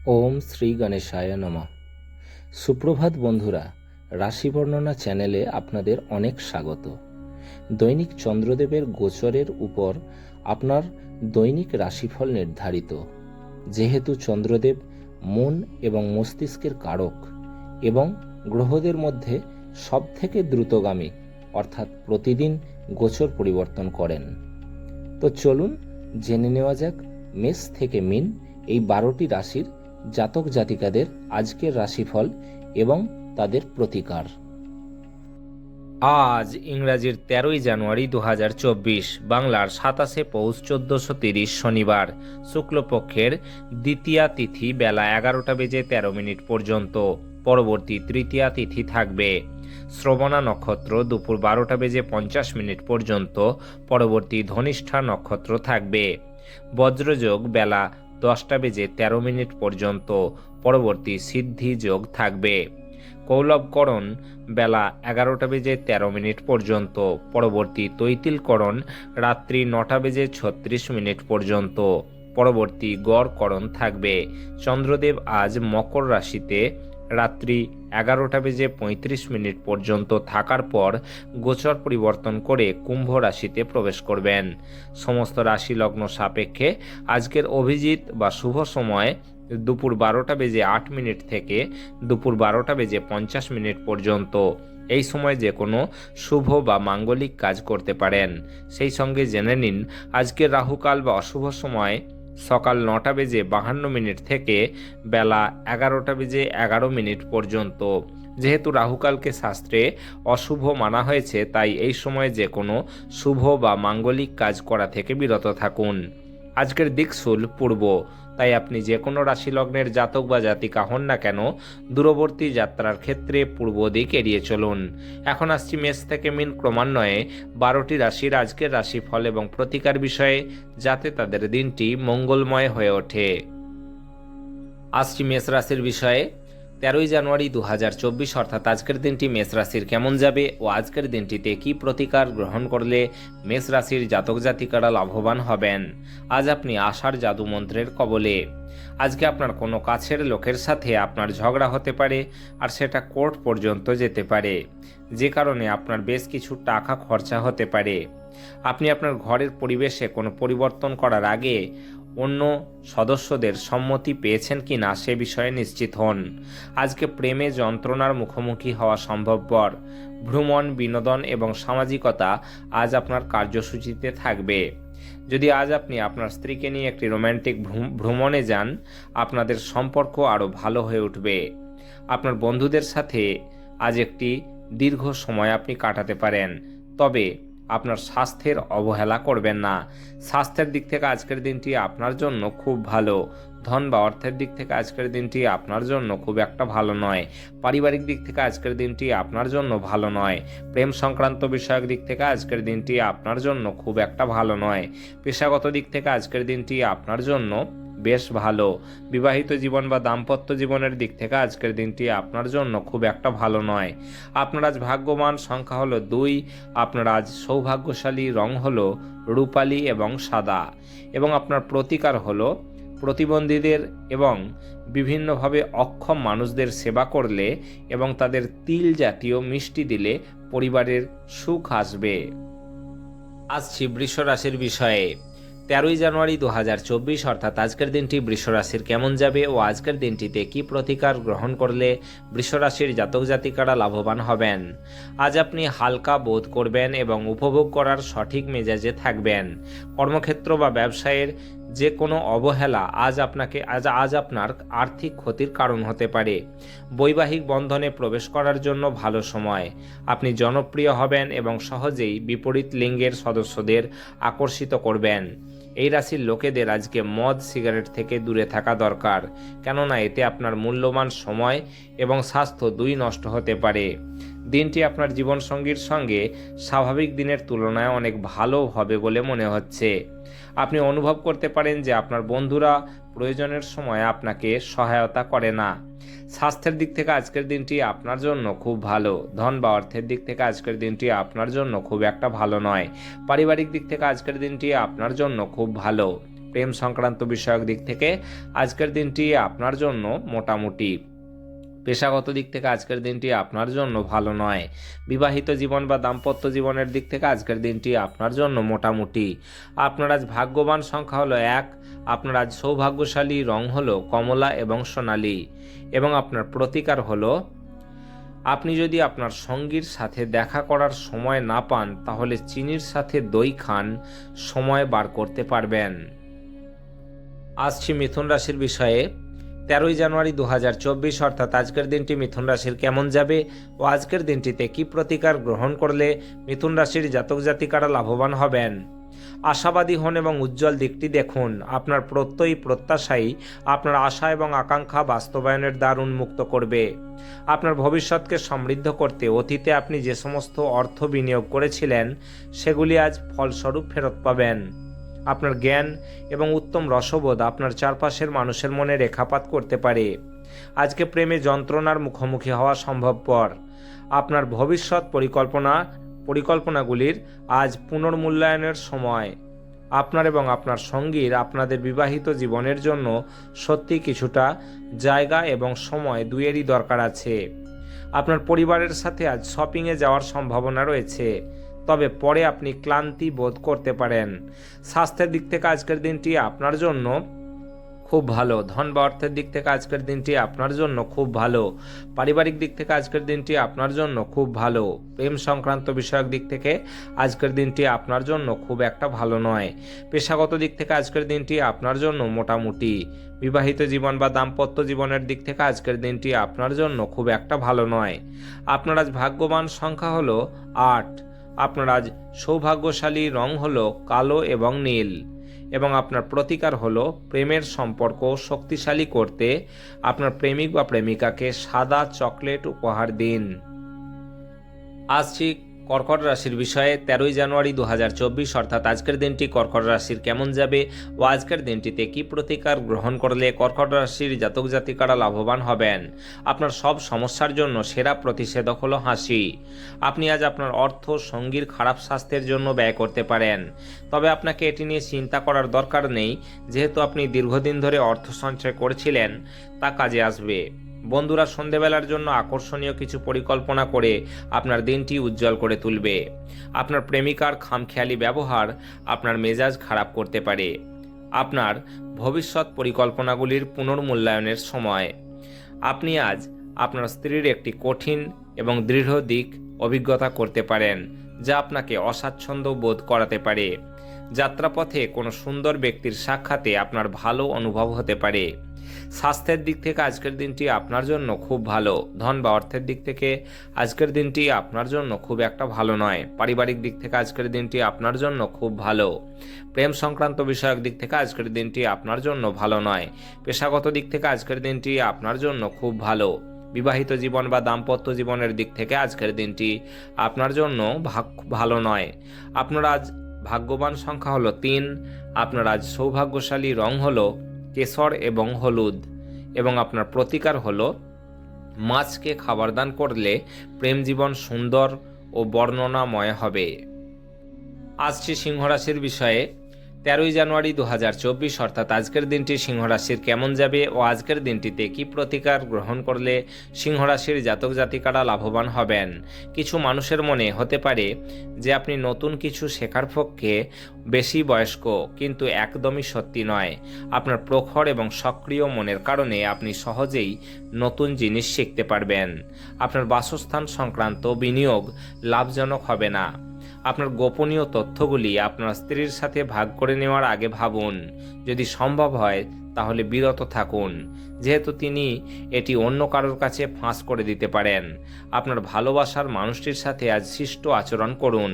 ওম শ্রী গণেশায় নমঃ। সুপ্রভাত বন্ধুরা, রাশি বর্ণনা চ্যানেলে আপনাদের অনেক স্বাগত। দৈনিক চন্দ্রদেবের গোচরের উপর আপনার দৈনিক রাশিফল নির্ধারিত। যেহেতু চন্দ্রদেব মন এবং মস্তিষ্কের কারক এবং গ্রহদের মধ্যে সবথেকে দ্রুতগামী, অর্থাৎ প্রতিদিন গোচর পরিবর্তন করেন। তো চলুন জেনে নেওয়া যাক মেষ থেকে মীন এই 12টি রাশির জাতক জাতিকাদের আজকের রাশিফল এবং তাদের প্রতিকার। আজ ইংরাজির 13ই জানুয়ারি 2024, বাংলার 27শে পৌষ 1430 শনিবার, শুক্লপক্ষের দ্বিতীয়া তিথি বেলা 11:13 পর্যন্ত। পরবর্তী তৃতীয়া তিথি থাকবে। শ্রবণা নক্ষত্র দুপুর 12:50 পর্যন্ত। পরবর্তী ধনিষ্ঠা নক্ষত্র থাকবে। বজ্রযোগ বেলা 10:13 পর্যন্ত। পরবর্তী সিদ্ধি যোগ থাকবে। কৌলবকরণ বেলা 11:13 পর্যন্ত। পরবর্তী তৈতিলকরণ রাত্রি 9:36 পর্যন্ত। পরবর্তী গড়করণ থাকবে। চন্দ্রদেব আজ মকর রাশিতে রাত্রি 11:35 পর্যন্ত থাকার পর গোচর পরিবর্তন করে কুম্ভ রাশিতে প্রবেশ করবেন। সমস্ত রাশি লগ্ন সাপেক্ষে আজকের অভিজিৎ বা শুভ সময় দুপুর 12:08 থেকে দুপুর 12:50 পর্যন্ত। এই সময় যে কোনো শুভ বা মাঙ্গলিক কাজ করতে পারেন। সেই সঙ্গে জেনে নিন আজকের রাহুকাল বা অশুভ সময় সকাল 9:52 থেকে বেলা 11:11 পর্যন্ত। যেহেতু রাহুকালকে শাস্ত্রে অশুভ মানা হয়েছে, তাই এই সময় যে কোনো শুভ বা মাঙ্গলিক কাজ করা থেকে বিরত থাকুন। আজকের দিকশুল পূর্ব, তাই আপনি যে কোনো রাশি লগ্নের জাতক বা জাতিকা হন না কেন, দূরবর্তী যাত্রার ক্ষেত্রে পূর্ব দিক এড়িয়ে চলুন। এখন আসছি মেষ থেকে মীন ক্রমান্বয়ে 12টি রাশির আজকের রাশিফল এবং প্রতিকার বিষয়ে, যাতে তাদের দিনটি মঙ্গলময় হয়ে ওঠে। আসছি মেষ রাশির বিষয়ে। 13ই জানুয়ারি 2024 অর্থাৎ আজকের দিনটি মেষ রাশির কেমন যাবে ও আজকের দিনটিতে কি প্রতিকার গ্রহণ করলে মেষ রাশির জাতক জাতিকারা লাভবান হবেন। আজ আপনি আশার জাদু মন্ত্রের কবলে। আজকে আপনার কোনো কাছের লোকের সাথে আপনার ঝগড়া হতে পারে, আর সেটা কোর্ট পর্যন্ত যেতে পারে, যে কারণে আপনার বেশ কিছু টাকা খরচা হতে পারে। আপনি আপনার ঘরের পরিবেশে কোনো পরিবর্তন করার আগে অন্য সদস্যদের সম্মতি পেয়েছেন কি না সে বিষয়ে নিশ্চিত হন। আজকে প্রেমে যন্ত্রণার মুখোমুখি হওয়া সম্ভবপর। ভ্রমণ, বিনোদন এবং সামাজিকতা আজ আপনার কার্যসূচিতে থাকবে। যদি আজ আপনি আপনার স্ত্রীকে নিয়ে একটি রোম্যান্টিক ভ্রমণে যান, আপনাদের সম্পর্ক আরও ভালো হয়ে উঠবে। আপনার বন্ধুদের সাথে আজ একটি দীর্ঘ সময় আপনি কাটাতে পারেন, তবে আপনার স্বাস্থ্যের অবহেলা করবেন না। স্বাস্থ্যের দিক থেকে আজকের দিনটি আপনার জন্য খুব ভালো। ধন বা অর্থের দিক থেকে আজকের দিনটি আপনার জন্য খুব একটা ভালো নয়। পারিবারিক দিক থেকে আজকের দিনটি আপনার জন্য ভালো নয়। প্রেম সংক্রান্ত বিষয়ক দিক থেকে আজকের দিনটি আপনার জন্য খুব একটা ভালো নয়। পেশাগত দিক থেকে আজকের দিনটি আপনার জন্য বেশ ভালো। বিবাহিত জীবন বা দাম্পত্য জীবনের দিক থেকে আজকের দিনটি আপনার জন্য খুব একটা ভালো নয়। আপনার আজ ভাগ্যবান সংখ্যা হলো 2। আপনার আজ সৌভাগ্যশালী রং হলো রূপালী এবং সাদা। এবং আপনার প্রতিকার হলো প্রতিবন্ধীদের এবং বিভিন্নভাবে অক্ষম মানুষদের সেবা করলে এবং তাদের তিল জাতীয় মিষ্টি দিলে পরিবারের সুখ আসবে। আসছি বৃষ রাশির বিষয়ে। 13ই জানুয়ারি 2024 অর্থাৎ আজকের দিনটি বৃষ রাশির কেমন যাবে ও আজকের দিনটিতে কি প্রতিকার গ্রহণ করলে বৃষ রাশির জাতক জাতিকারা লাভবান হবেন। আজ আপনি হালকা বোধ করবেন এবং উপভোগ করার সঠিক মেজাজে থাকবেন। কর্মক্ষেত্র বা ব্যবসায়ের যে কোনো অবহেলা আজ আপনার আর্থিক ক্ষতির কারণ হতে পারে। বৈবাহিক বন্ধনে প্রবেশ করার জন্য ভালো সময়। আপনি জনপ্রিয় হবেন এবং সহজেই বিপরীত লিঙ্গের সদস্যদের আকর্ষিত করবেন। এই রাশির লোকেদের আজকে মদ সিগারেট থেকে দূরে থাকা দরকার, কেননা এতে আপনার মূল্যবান সময় এবং স্বাস্থ্য দুই নষ্ট হতে পারে। দিনটি আপনার জীবনসঙ্গীর সঙ্গে স্বাভাবিক দিনের তুলনায় অনেক ভালো হবে বলে মনে হচ্ছে। আপনি অনুভব করতে পারেন যে আপনার বন্ধুরা প্রয়োজনের সময় আপনাকে সহায়তা করে না। স্বাস্থ্যের দিক থেকে আজকের দিনটি আপনার জন্য খুব ভালো। ধন বা অর্থের দিক থেকে আজকের দিনটি আপনার জন্য খুব একটা ভালো নয়। পারিবারিক দিক থেকে আজকের দিনটি আপনার জন্য খুব ভালো। প্রেম সংক্রান্ত বিষয়ক দিক থেকে আজকের দিনটি আপনার জন্য মোটামুটি। পেশাগত দিক থেকে আজকের দিনটি আপনার জন্য ভালো নয়। বিবাহিত জীবন বা দাম্পত্য জীবনের দিক থেকে আজকের দিনটি আপনার জন্য মোটামুটি। আপনার আজ ভাগ্যবান সংখ্যা হলো 1। আপনার আজ সৌভাগ্যশালী রং হলো কমলা এবং সোনালী, এবং আপনার প্রতিকার হলো, আপনি যদি আপনার সঙ্গীর সাথে দেখা করার সময় না পান তাহলে চিনির সাথে দই খান, সময় বার করতে পারবেন। আসছি মিথুন রাশির বিষয়ে। 13ই জানুয়ারি 2024 অর্থাৎ আজকের দিনটি মিথুন রাশির কেমন যাবে ও আজকের দিনটিতে কি প্রতিকার গ্রহণ করলে মিথুন রাশির জাতক জাতিকারা লাভবান হবেন। আশাবাদী হন এবং উজ্জ্বল দিকটি দেখুন। আপনার প্রত্যয়ী প্রত্যাশাই আপনার আশা এবং আকাঙ্ক্ষা বাস্তবায়নের দ্বার উন্মুক্ত করবে। আপনার ভবিষ্যৎকে সমৃদ্ধ করতে অতীতে আপনি যে সমস্ত অর্থ বিনিয়োগ করেছিলেন সেগুলি আজ ফলস্বরূপ ফেরত পাবেন। আপনার জ্ঞান এবং উত্তম রসবোধ আপনার চারপাশের মানুষের মনে রেখাপাত করতে পারে। আজকে প্রেমে যন্ত্রণার মুখোমুখি হওয়া সম্ভবপর। আপনার ভবিষ্যৎ পরিকল্পনাগুলির আজ পুনর্মূল্যায়নের সময়। আপনার এবং আপনার সঙ্গীর আপনাদের বিবাহিত জীবনের জন্য সত্যি কিছুটা জায়গা এবং সময় দুইয়েরই দরকার আছে। আপনার পরিবারের সাথে আজ শপিংয়ে যাওয়ার সম্ভাবনা রয়েছে, তবে পরে আপনি ক্লান্তি বোধ করতে পারেন। স্বাস্থ্যের দিক থেকে আজকের দিনটি আপনার জন্য খুব ভালো। ধন বা অর্থের দিক থেকে আজকের দিনটি আপনার জন্য খুব ভালো। পারিবারিক দিক থেকে আজকের দিনটি আপনার জন্য খুব ভালো। প্রেম সংক্রান্ত বিষয়ক দিক থেকে আজকের দিনটি আপনার জন্য খুব একটা ভালো নয়। পেশাগত দিক থেকে আজকের দিনটি আপনার জন্য মোটামুটি। বিবাহিত জীবন বা দাম্পত্য জীবনের দিক থেকে আজকের দিনটি আপনার জন্য খুব একটা ভালো নয়। আপনার আজ ভাগ্যবান সংখ্যা হলো 8। আপনার আজ সৌভাগ্যশালী রং হলো কালো এবং নীল, এবং আপনার প্রতিকার হলো প্রেমের সম্পর্ক শক্তিশালী করতে আপনার প্রেমিক বা প্রেমিকাকে সাদা চকলেট উপহার দিন। আসছি কর্কট রাশির বিষয়ে। 13ই জানুয়ারি 2024 অর্থাৎ আজকের দিনটি কর্কট রাশির কেমন যাবে ও আজকের দিনটিতে কি প্রতিকার গ্রহণ করলে কর্কট রাশির জাতক জাতিকারা লাভবান হবেন। আপনার সব সমস্যার জন্য সেরা প্রতিষেধক হলো হাসি। আপনি আজ আপনার অর্থ সঙ্গীর খারাপ স্বাস্থ্যের জন্য ব্যয় করতে পারেন, তবে আপনাকে এটি নিয়ে চিন্তা করার দরকার নেই, যেহেতু আপনি দীর্ঘদিন ধরে অর্থ সঞ্চয় করেছিলেন তা কাজে আসবে। বন্ধুরা সন্ধেবেলার জন্য আকর্ষণীয় কিছু পরিকল্পনা করে আপনার দিনটি উজ্জ্বল করে তুলবে। আপনার প্রেমিকার খামখেয়ালি ব্যবহার আপনার মেজাজ খারাপ করতে পারে। আপনার ভবিষ্যৎ পরিকল্পনাগুলির পুনর্মূল্যায়নের সময়। আপনি আজ আপনার স্ত্রীর একটি কঠিন এবং দৃঢ় দিক অভিজ্ঞতা করতে পারেন, যা আপনাকে অস্বাচ্ছন্দ্য বোধ করাতে পারে। যাত্রাপথে কোনো সুন্দর ব্যক্তির সাক্ষাতে আপনার ভালো অনুভব হতে পারে। স্বাস্থ্যের দিক থেকে আজকের দিনটি আপনার জন্য খুব ভালো। ধন বা অর্থের দিক থেকে আজকের দিনটি আপনার জন্য খুব একটা ভালো নয়। পারিবারিক দিক থেকে আজকের দিনটি আপনার জন্য খুব ভালো। প্রেম সংক্রান্ত বিষয়ক দিক থেকে আজকের দিনটি আপনার জন্য ভালো নয়। পেশাগত দিক থেকে আজকের দিনটি আপনার জন্য খুব ভালো। বিবাহিত জীবন বা দাম্পত্য জীবনের দিক থেকে আজকের দিনটি আপনার জন্য ভালো নয়। আপনার আজ ভাগ্যবান সংখ্যা হলো 3। আপনার আজ সৌভাগ্যশালী রং হলো কেশর এবং হলুদ, এবং আপনার প্রতিকার হলো মাছকে খাবার দান করলে প্রেম জীবন সুন্দর ও বর্ণনাময় হবে। আসছি সিংহ রাশির বিষয়ে। 13ই জানুয়ারি 2024 অর্থাৎ আজকের দিনটি সিংহ রাশির কেমন যাবে ও আজকের দিনটিতে কি প্রতিকার গ্রহণ করলে সিংহ রাশির জাতক জাতিকারা লাভবান হবেন। কিছু মানুষের মনে হতে পারে যে আপনি নতুন কিছু শেখার পক্ষে বেশি বয়স্ক, কিন্তু একদমই সত্যি নয়। আপনার প্রখর এবং সক্রিয় মনের কারণে আপনি সহজেই নতুন জিনিস শিখতে পারবেন। আপনার বাসস্থান সংক্রান্ত বিনিয়োগ লাভজনক হবে না। আপনার গোপনীয় তথ্যগুলি আপনার স্ত্রীর সাথে ভাগ করে নেওয়ার আগে ভাবুন। যদি সম্ভব হয় তাহলে বিরত থাকুন, যেহেতু তিনি এটি অন্য কারোর কাছে ফাঁস করে দিতে পারেন। আপনার ভালোবাসার মানুষটির সাথে আজ শিষ্ট আচরণ করুন।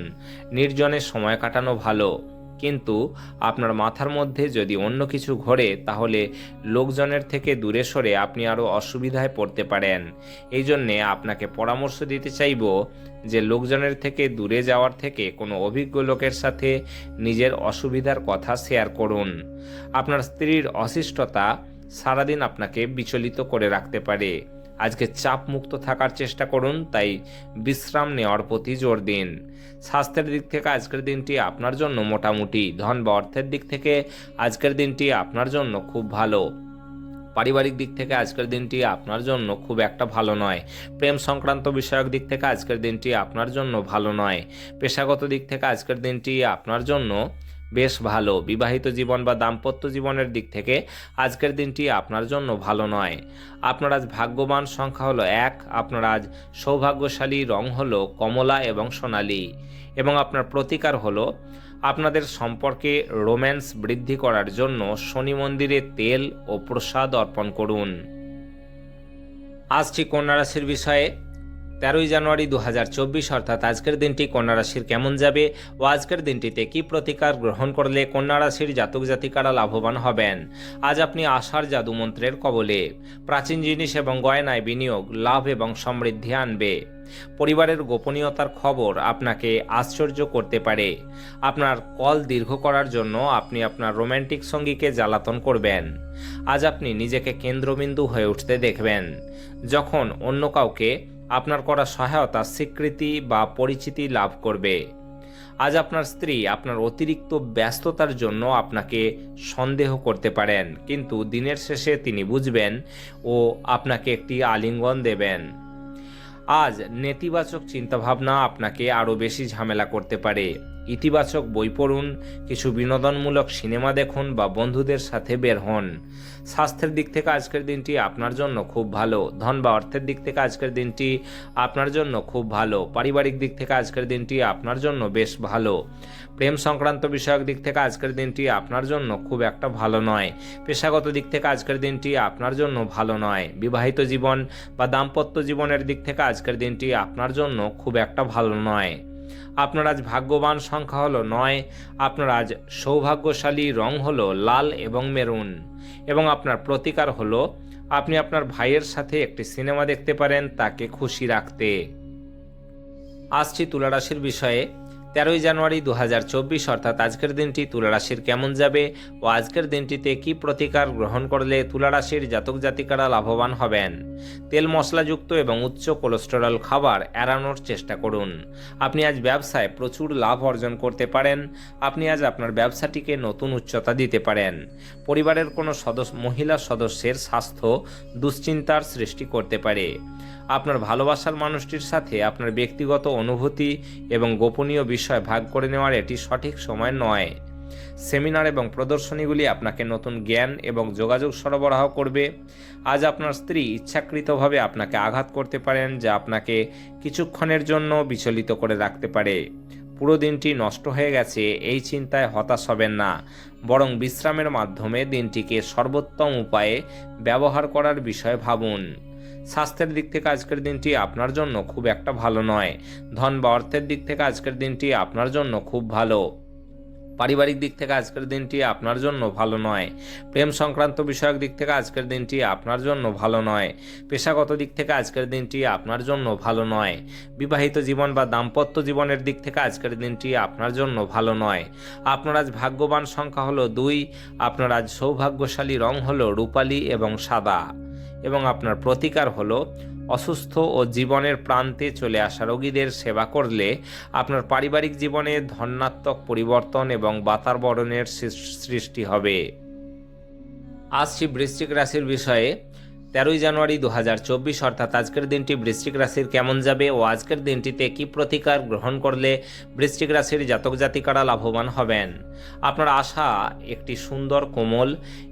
নির্জনে সময় কাটানো ভালো, কিন্তু আপনার মাথার মধ্যে যদি অন্য কিছু ঘোরে তাহলে লোকজনের থেকে দূরে সরে আপনি আরও অসুবিধায় পড়তে পারেন। এই জন্যে আপনাকে পরামর্শ দিতে চাইব যে লোকজনের থেকে দূরে যাওয়ার থেকে কোনো অভিজ্ঞ লোকের সাথে নিজের অসুবিধার কথা শেয়ার করুন। আপনার স্ত্রীর অশিষ্টতা সারাদিন আপনাকে বিচলিত করে রাখতে পারে। আজকে চাপ মুক্ত থাকার চেষ্টা করুন, তাই বিশ্রাম নেওয়ার প্রতি জোর দিন। স্বাস্থ্যের দিক থেকে আজকের দিনটি আপনার জন্য মোটামুটি। ধন বা অর্থের দিক থেকে আজকের দিনটি আপনার জন্য খুব ভালো। পারিবারিক দিক থেকে আজকের দিনটি আপনার জন্য খুব একটা ভালো নয়। প্রেম সংক্রান্ত বিষয়ক দিক থেকে আজকের দিনটি আপনার জন্য ভালো নয়। পেশাগত দিক থেকে আজকের দিনটি আপনার জন্য বেশ ভালো। বিবাহিত জীবন বা দাম্পত্য জীবনের দিক থেকে আজকের দিনটি আপনার জন্য ভালো নয়। আপনার আজ ভাগ্যবান সংখ্যা হলো 1। আপনার আজ সৌভাগ্যশালী রং হলো কমলা এবং সোনালী, এবং আপনার প্রতিকার হলো আপনাদের সম্পর্কে রোম্যান্স বৃদ্ধি করার জন্য শনি মন্দিরে তেল ও প্রসাদ অর্পণ করুন। আসছি কন্যা রাশির বিষয়ে। 13ই জানুয়ারি 2024 অর্থাৎ আজকের দিনটি কন্যা রাশির কেমন যাবে ও আজকের দিনটিতে কি প্রতিকার গ্রহণ করলে কন্যা রাশির জাতক জাতিকারা লাভবান হবেন। আজ আপনি আশার জাদুমন্ত্রের কবলে। প্রাচীন জিনিস এবং গয়নায় বিনিয়োগ লাভ এবং সমৃদ্ধি আনবে। পরিবারের গোপনীয়তার খবর আপনাকে আশ্চর্য করতে পারে। আপনার কল দীর্ঘ করার জন্য আপনি আপনার রোম্যান্টিক সঙ্গীকে জ্বালাতন করবেন। আজ আপনি নিজেকে কেন্দ্রবিন্দু হয়ে উঠতে দেখবেন, যখন অন্য কাউকে আপনার করা সহায়তা স্বীকৃতি বা পরিচিতি লাভ করবে। আজ আপনার স্ত্রী আপনার অতিরিক্ত ব্যস্ততার জন্য আপনাকে সন্দেহ করতে পারেন, কিন্তু দিনের শেষে তিনি বুঝবেন ও আপনাকে একটি আলিঙ্গন দেবেন। আজ নেতিবাচক চিন্তাভাবনা আপনাকে আরও বেশি ঝামেলা করতে পারে। ইতিবাচক বই পড়ুন, কিছু বিনোদনমূলক সিনেমা দেখুন বা বন্ধুদের সাথে বের হন। স্বাস্থ্যের দিক থেকে আজকের দিনটি আপনার জন্য খুব ভালো। ধন বা অর্থের দিক থেকে আজকের দিনটি আপনার জন্য খুব ভালো। পারিবারিক দিক থেকে আজকের দিনটি আপনার জন্য বেশ ভালো। প্রেম সংক্রান্ত বিষয়ক দিক থেকে আজকের দিনটি আপনার জন্য খুব একটা ভালো নয়। পেশাগত দিক থেকে আজকের দিনটি আপনার জন্য ভালো নয়। বিবাহিত জীবন বা দাম্পত্য জীবনের দিক থেকে আজকের দিনটি আপনার জন্য খুব একটা ভালো নয়। আপনার আজ ভাগ্যবান সংখ্যা হলো 9। আপনার আজ সৌভাগ্যশালী রং হলো লাল এবং মেরুন, এবং আপনার প্রতিকার হলো আপনি আপনার ভাইয়ের সাথে একটি সিনেমা দেখতে পারেন তাকে খুশি রাখতে। আসছি তুলা রাশির বিষয়ে। 13ই জানুয়ারি 2024 অর্থাৎ আজকের দিনটি তুলা রাশির কেমন যাবে ও আজকের দিনটিতে কি প্রতিকার গ্রহণ করলে তুলা রাশির জাতক জাতিকারা লাভবান হবেন। তেল মশলাযুক্ত এবং উচ্চ কোলেস্টেরল খাবার এড়ানোর চেষ্টা করুন। আপনি আজ ব্যবসায় প্রচুর লাভ অর্জন করতে পারেন। আপনি আজ আপনার ব্যবসাটিকে নতুন উচ্চতা দিতে পারেন। পরিবারের কোনো মহিলা সদস্যের স্বাস্থ্য দুশ্চিন্তার সৃষ্টি করতে পারে। আপনার ভালোবাসার মানুষটির সাথে আপনার ব্যক্তিগত অনুভূতি এবং গোপনীয় বিষয় ভাগ করে নেওয়ার এটি সঠিক সময় নয়। সেমিনার এবং প্রদর্শনীগুলি আপনাকে নতুন জ্ঞান এবং যোগাযোগ সরবরাহ করবে। আজ আপনার স্ত্রী ইচ্ছাকৃতভাবে আপনাকে আঘাত করতে পারেন, যা আপনাকে কিছুক্ষণের জন্য বিচলিত করে রাখতে পারে। পুরো দিনটি নষ্ট হয়ে গেছে এই চিন্তায় হতাশ হবেন না, বরং বিশ্রামের মাধ্যমে দিনটিকে সর্বোত্তম উপায়ে ব্যবহার করার বিষয়ে ভাবুন। স্বাস্থ্যের দিক থেকে আজকের দিনটি আপনার জন্য খুব একটা ভালো নয়। ধন বা অর্থের দিক থেকে আজকের দিনটি আপনার জন্য খুব ভালো। পারিবারিক দিক থেকে আজকের দিনটি আপনার জন্য ভালো নয়। প্রেম সংক্রান্ত বিষয়ক দিক থেকে আজকের দিনটি আপনার জন্য ভালো নয়। পেশাগত দিক থেকে আজকের দিনটি আপনার জন্য ভালো নয়। বিবাহিত জীবন বা দাম্পত্য জীবনের দিক থেকে আজকের দিনটি আপনার জন্য ভালো নয়। আপনার আজ ভাগ্যবান সংখ্যা হলো 2। আপনার আজ সৌভাগ্যশালী রং হলো রূপালী এবং সাদা, এবং আপনার প্রতিকার হলো অসুস্থ ও জীবনের প্রান্তে চলে আসা রোগীদের সেবা করলে আপনার পারিবারিক জীবনে ধনাত্মক পরিবর্তন এবং বাতাবরণের সৃষ্টি হবে। আসছি বৃশ্চিক রাশির বিষয়ে। 13ই জানুয়ারি 2024 অর্থাৎ আজকের দিনটি বৃশ্চিক রাশির কেমন যাবে ও আজকের দিনটিতে কি প্রতিকার গ্রহণ করলে বৃশ্চিক রাশির জাতক জাতিকারা লাভবান হবেন। আপনার আশা একটি সুন্দর কোমল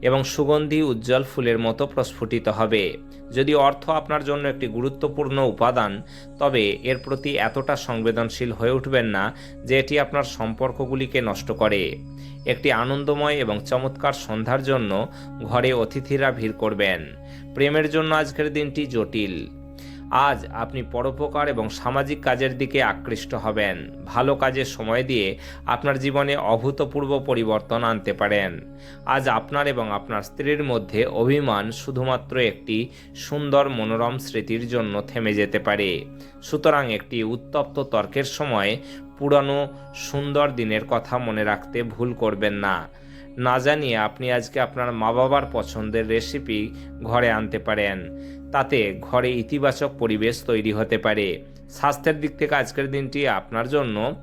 এবং সুগন্ধি উজ্জ্বল ফুলের মতো প্রস্ফুটিত হবে। যদি অর্থ আপনার জন্য একটি গুরুত্বপূর্ণ উপাদান, তবে এর প্রতি এতটা সংবেদনশীল হয়ে উঠবেন না যে এটি আপনার সম্পর্কগুলিকে নষ্ট করে। একটি আনন্দময় এবং চমৎকার সন্ধ্যার জন্য ঘরে অতিথিরা ভিড় করবেন। প্রেমের জন্য আজকের দিনটি জটিল। আজ আপনি পরোপকার এবং সামাজিক কাজের দিকে আকৃষ্ট হবেন। ভালো কাজে সময় দিয়ে আপনার জীবনে অভূতপূর্ব পরিবর্তন আনতে পারেন। আজ আপনার এবং আপনার স্ত্রীর মধ্যে অভিমান শুধুমাত্র একটি সুন্দর মনোরম স্মৃতির জন্য থেমে যেতে পারে। সুতরাং একটি উত্তপ্ত তর্কের সময় পুরানো সুন্দর দিনের কথা মনে রাখতে ভুল করবেন না। না জানিয়ে আপনি আজকে আপনার মা বাবার পছন্দের রেসিপি ঘরে আনতে পারেন। তাতে ঘরে ইতিবাচক পরিবেশ তৈরি হতে পারে। স্বাস্থ্যের দিক থেকে আজকের দিনটি আপনার জন্য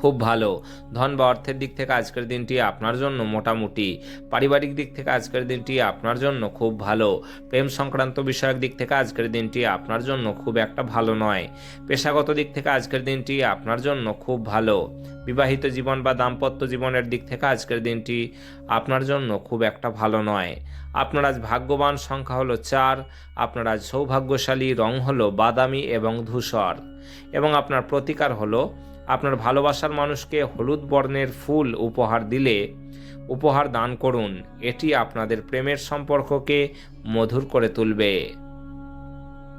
খুব ভালো। ধন বা অর্থের দিক থেকে আজকের দিনটি আপনার জন্য মোটামুটি। পারিবারিক দিক থেকে আজকের দিনটি আপনার জন্য খুব ভালো। প্রেম সংক্রান্ত বিষয়ক দিক থেকে আজকের দিনটি আপনার জন্য খুব একটা ভালো নয়। পেশাগত দিক থেকে আজকের দিনটি আপনার জন্য খুব ভালো। বিবাহিত জীবন বা দাম্পত্য জীবনের দিক থেকে আজকের দিনটি আপনার জন্য খুব একটা ভালো নয়। আপনার আজ ভাগ্যবান সংখ্যা হলো 4। আপনার আজ সৌভাগ্যশালী রং হলো বাদামি এবং ধূসর। এবং আপনার প্রতিকার হলো আপনার ভালোবাসার মানুষকে হলুদ বর্ণের ফুল উপহার দান করুন। এটি আপনাদের প্রেমের সম্পর্ককে মধুর করে তুলবে।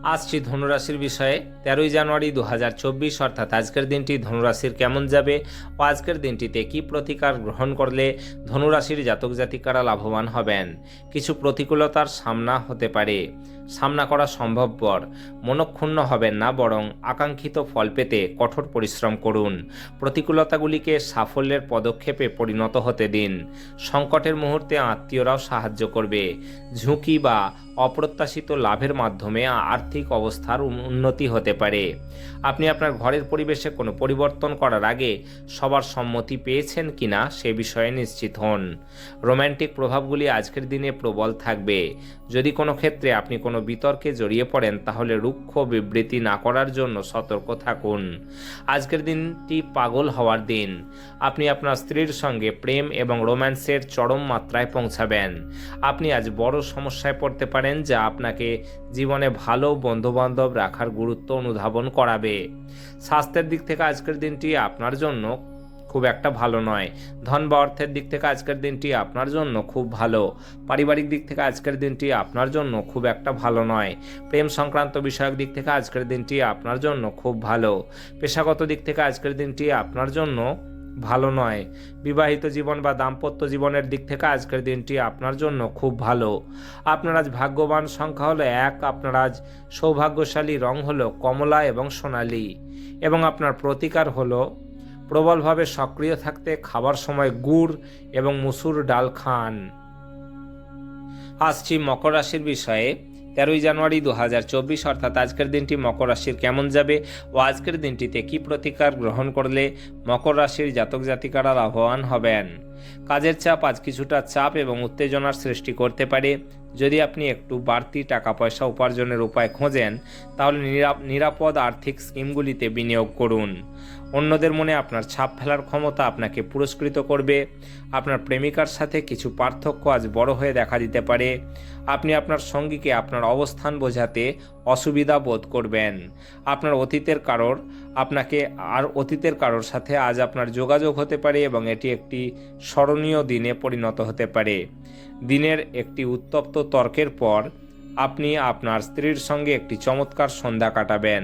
আসছি ধনুরাশির বিষয়ে। 13ই জানুয়ারি 2024 অর্থাৎ আজকের দিনটি ধনুরাশির কেমন যাবে ও আজকের দিনটিতে কি প্রতিকার গ্রহণ করলে ধনুরাশির জাতক জাতিকারা লাভবান হবেন। কিছু প্রতিকূলতার সামনা করা সম্ভবপর। মনক্ষুণ্ণ হবেন না, বরং আকাঙ্ক্ষিত ফল পেতে কঠোর পরিশ্রম করুন। প্রতিকূলতাগুলিকে সাফল্যের পদক্ষেপে পরিণত হতে দিন। সংকটের মুহূর্তে আত্মীয়রাও সাহায্য করবে। ঝুঁকি বা অপ্রত্যাশিত লাভের মাধ্যমে আর্থিক অবস্থার উন্নতি হতে পারে। আপনি আপনার ঘরের পরিবেশে কোনো পরিবর্তন করার আগে সবার সম্মতি পেয়েছেন কিনা সে বিষয়ে নিশ্চিত হন। রোম্যান্টিক প্রভাবগুলি আজকের দিনে প্রবল থাকবে। যদি কোনো ক্ষেত্রে আপনি কোনো বিতর্কে জড়িয়ে পড়েন তাহলে রুক্ষ বিবৃতি না করার জন্য সতর্ক থাকুন। আজকের দিনটি পাগল হওয়ার দিন। আপনি আপনার স্ত্রীর সঙ্গে প্রেম এবং রোম্যান্সের চরম মাত্রায় পৌঁছাবেন। আপনি আজ বড় সমস্যায় পড়তে পারেন, যা আপনাকে জীবনে ভালো বন্ধুবান্ধব রাখার গুরুত্ব অনুধাবন করাবে। স্বাস্থ্যের দিক থেকে আজকের দিনটি আপনার জন্য খুব একটা ভালো নয়। ধন বা অর্থের দিক থেকে আজকের দিনটি আপনার জন্য খুব ভালো। পারিবারিক দিক থেকে আজকের দিনটি আপনার জন্য খুব একটা ভালো নয়। প্রেম সংক্রান্ত বিষয়ক দিক থেকে আজকের দিনটি আপনার জন্য খুব ভালো। পেশাগত দিক থেকে আজকের দিনটি আপনার জন্য ভালো নয়। বিবাহিত জীবন বা দাম্পত্য জীবনের দিক থেকে আজকের দিনটি আপনার জন্য খুব ভালো। আপনার আজ ভাগ্যবান সংখ্যা হলো 1। আপনার আজ সৌভাগ্যশালী রং হলো কমলা এবং সোনালী। এবং আপনার প্রতিকার হলো প্রবলভাবে সক্রিয় থাকতে খাবার সময় গুড় এবং মসুর ডাল খান। আসছি মকর রাশির বিষয়ে। 13ই জানুয়ারি 2024 অর্থাৎ আজকের দিনটি মকর রাশির কেমন যাবে ও আজকের দিনটিতে কি প্রতিকার গ্রহণ করলে মকর রাশির জাতক জাতিকারা লাভবান হবেন। কাজের চাপ আজ কিছুটা চাপ এবং উত্তেজনার সৃষ্টি করতে পারে। যদি আপনি একটু বাড়তি টাকা পয়সা উপার্জনের উপায় খোঁজেন তাহলে নিরাপদ আর্থিক স্কিমগুলিতে বিনিয়োগ করুন। অন্যদের মনে আপনার ছাপ ফেলার ক্ষমতা আপনাকে পুরস্কৃত করবে। আপনার প্রেমিকার সাথে কিছু পার্থক্য আজ বড় হয়ে দেখা দিতে পারে। আপনি আপনার সঙ্গীকে আপনার অবস্থান বোঝাতে অসুবিধা বোধ করবেন। আপনার অতীতের কারোর সাথে আজ আপনার যোগাযোগ হতে পারে এবং এটি একটি স্মরণীয় দিনে পরিণত হতে পারে। দিনের একটি উত্তপ্ত তর্কের পর আপনি আপনার স্ত্রীর সঙ্গে একটি চমৎকার সন্ধ্যা কাটাবেন।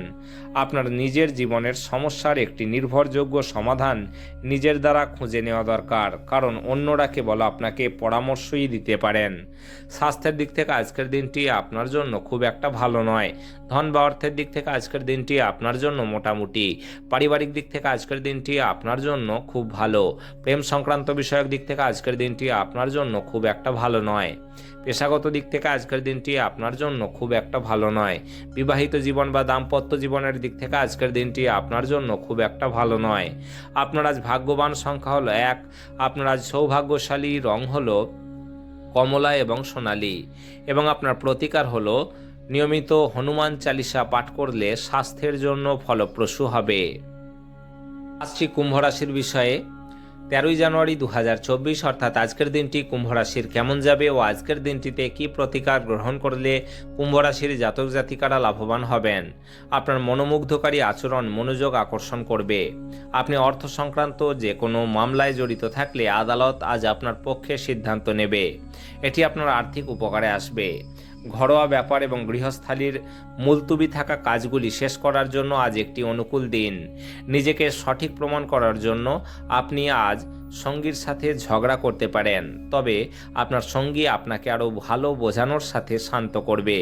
আপনার নিজের জীবনের সমস্যার একটি নির্ভরযোগ্য সমাধান নিজের দ্বারা খুঁজে নেওয়া দরকার, কারণ অন্যরা কেবল আপনাকে পরামর্শই দিতে পারেন। স্বাস্থ্যের দিক থেকে আজকের দিনটি আপনার জন্য খুব একটা ভালো নয়। ধন বা অর্থের দিক থেকে আজকের দিনটি আপনার জন্য মোটামুটি। পারিবারিক দিক থেকে আজকের দিনটি আপনার জন্য খুব ভালো। প্রেম সংক্রান্ত বিষয়ক দিক থেকে আজকের দিনটি আপনার জন্য খুব একটা ভালো নয়। পেশাগত দিক থেকে আজকের দিনটি আপনার জন্য খুব একটা ভালো নয়। বিবাহিত জীবন বা দাম্পত্য জীবনের দিক থেকে আজকের দিনটি আপনার জন্য খুব একটা ভালো নয়। আপনার আজ ভাগ্যবান সংখ্যা হলো 1। আপনার আজ সৌভাগ্যশালী রং হলো কমলা এবং সোনালী। এবং আপনার প্রতিকার হলো নিয়মিত হনুমান চালিসা পাঠ করলে স্বাস্থ্যের জন্য ফলপ্রসূ হবে। আসছি কুম্ভ রাশির বিষয়ে। 13ই জানুয়ারি 2024 অর্থাৎ আজকের দিনটি কুম্ভ রাশির কেমন যাবে ও আজকের দিনটিতে কি প্রতিকার গ্রহণ করলে কুম্ভ রাশির জাতক জাতিকারা লাভবান হবেন। আপনার মনোমুগ্ধকারী আচরণ মনোযোগ আকর্ষণ করবে। আপনি অর্থ সংক্রান্ত যে কোনো মামলায় জড়িত থাকলে আদালত আজ আপনার পক্ষে সিদ্ধান্ত নেবে। এটি আপনার আর্থিক উপকারে আসবে। ঘরোয়া ব্যাপার এবং গৃহস্থালির মুলতুবি থাকা কাজগুলি শেষ করার জন্য আজ একটি অনুকূল দিন। নিজেকে সঠিক প্রমাণ করার জন্য আপনি আজ সঙ্গীর সাথে ঝগড়া করতে পারেন, তবে আপনার সঙ্গী আপনাকে আরও ভালো বোঝানোর সাথে শান্ত করবে।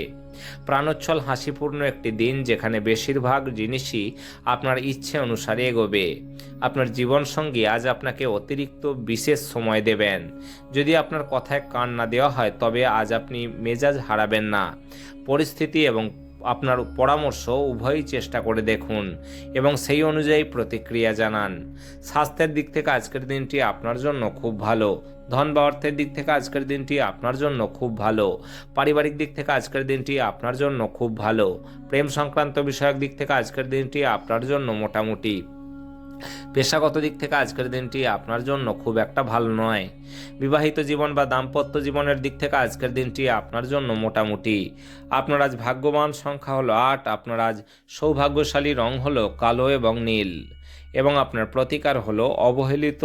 প্রাণোচ্ছল হাসিপূর্ণ একটি দিন, যেখানে বেশিরভাগ জিনিসই আপনার ইচ্ছে অনুসারে এগোবে। আপনার জীবনসঙ্গী আজ আপনাকে অতিরিক্ত বিশেষ সময় দেবেন। যদি আপনার কথায় কান না দেওয়া হয়, তবে আজ আপনি মেজাজ হারাবেন না। পরিস্থিতি এবং আপনার পরামর্শ উভয়ই চেষ্টা করে দেখুন এবং সেই অনুযায়ী প্রতিক্রিয়া জানান। স্বাস্থ্যের দিক থেকে আজকের দিনটি আপনার জন্য খুব ভালো। ধন বা অর্থের দিক থেকে আজকের দিনটি আপনার জন্য খুব ভালো। পারিবারিক দিক থেকে আজকের দিনটি আপনার জন্য খুব ভালো। প্রেম সংক্রান্ত বিষয়ক দিক থেকে আজকের দিনটি আপনার জন্য মোটামুটি। পেশাগত দিক থেকে আজকের দিনটি আপনার জন্য খুব একটা ভালো নয়। বিবাহিত জীবন বা দাম্পত্য জীবনের দিক থেকে আজকের দিনটি আপনার জন্য মোটামুটি। আপনার আজ ভাগ্যবান সংখ্যা হলো 8। আপনার আজ সৌভাগ্যশালী রং হলো কালো এবং নীল, এবং আপনার প্রতিকার হলো অবহেলিত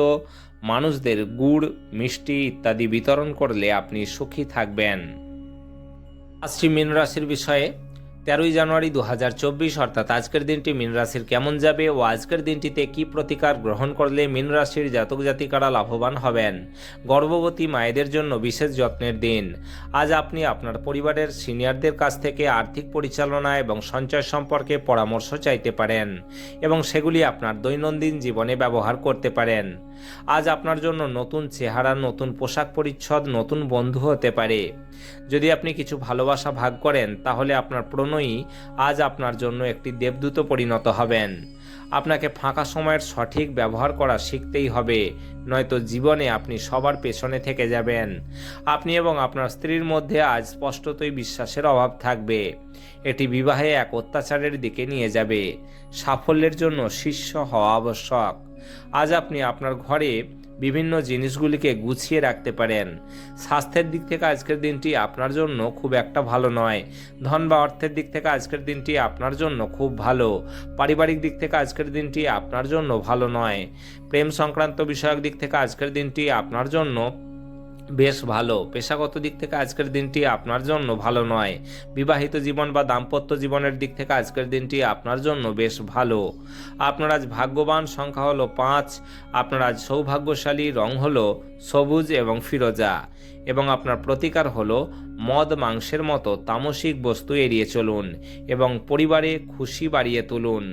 মানুষদের গুড়, মিষ্টি ইত্যাদি বিতরণ করলে আপনি সুখী থাকবেন। আসছি মীন রাশির বিষয়ে। 13ই জানুয়ারি 2024 অর্থাৎ আজকের দিনটি মীন রাশির কেমন যাবে ও আজকের দিনটিতে কি প্রতিকার গ্রহণ করলে মীন রাশির জাতক জাতিকারা লাভবান হবেন। গর্ভবতী মায়েদের জন্য বিশেষ যত্নের দিন। আজ আপনি আপনার পরিবারের সিনিয়রদের কাছ থেকে আর্থিক পরিচালনা এবং সঞ্চয় সম্পর্কে পরামর্শ চাইতে পারেন এবং সেগুলি আপনার দৈনন্দিন জীবনে ব্যবহার করতে পারেন। আজ আপনার জন্য নতুন চেহারা, নতুন পোশাক পরিচ্ছদ, নতুন বন্ধু হতে পারে। যদি আপনি কিছু ভালোবাসা ভাগ করেন, তাহলে আপনার প্রণয়ী আজ আপনার জন্য একটি দেবদূত পরিণত হবেন। আপনাকে ফাঁকা সময়ের সঠিক ব্যবহার করা শিখতেই হবে, নয়তো জীবনে আপনি সবার পেছনে থেকে যাবেন। আপনি এবং আপনার স্ত্রীর মধ্যে আজ স্পষ্টতই বিশ্বাসের অভাব থাকবে। এটি বিবাহে এক অত্যাচারের দিকে নিয়ে যাবে। সাফল্যের জন্য শিষ্য হওয়া আবশ্যক। আজ আপনি আপনার ঘরে বিভিন্ন জিনিসগুলিকে গুছিয়ে রাখতে পারেন। স্বাস্থ্যের দিক থেকে আজকের দিনটি আপনার জন্য খুব একটা ভালো নয়। ধন বা অর্থের দিক থেকে আজকের দিনটি আপনার জন্য খুব ভালো। পারিবারিক দিক থেকে আজকের দিনটি আপনার জন্য ভালো নয়। প্রেম সংক্রান্ত বিষয়ক দিক থেকে আজকের দিনটি আপনার জন্য বেশ ভালো। পেশাগত দিক থেকে আজকের দিনটি আপনার জন্য ভালো নয়। বিবাহিত জীবন বা দাম্পত্য জীবনের দিক থেকে আজকের দিনটি আপনার জন্য বেশ ভালো। আপনার আজ ভাগ্যবান সংখ্যা হলো 5। আপনার আজ সৌভাগ্যশালী রং হলো সবুজ এবং ফিরোজা, এবং আপনার প্রতিকার হলো মদ, মাংসের মতো তামসিক বস্তু এড়িয়ে চলুন এবং পরিবারে খুশি বাড়িয়ে তুলুন।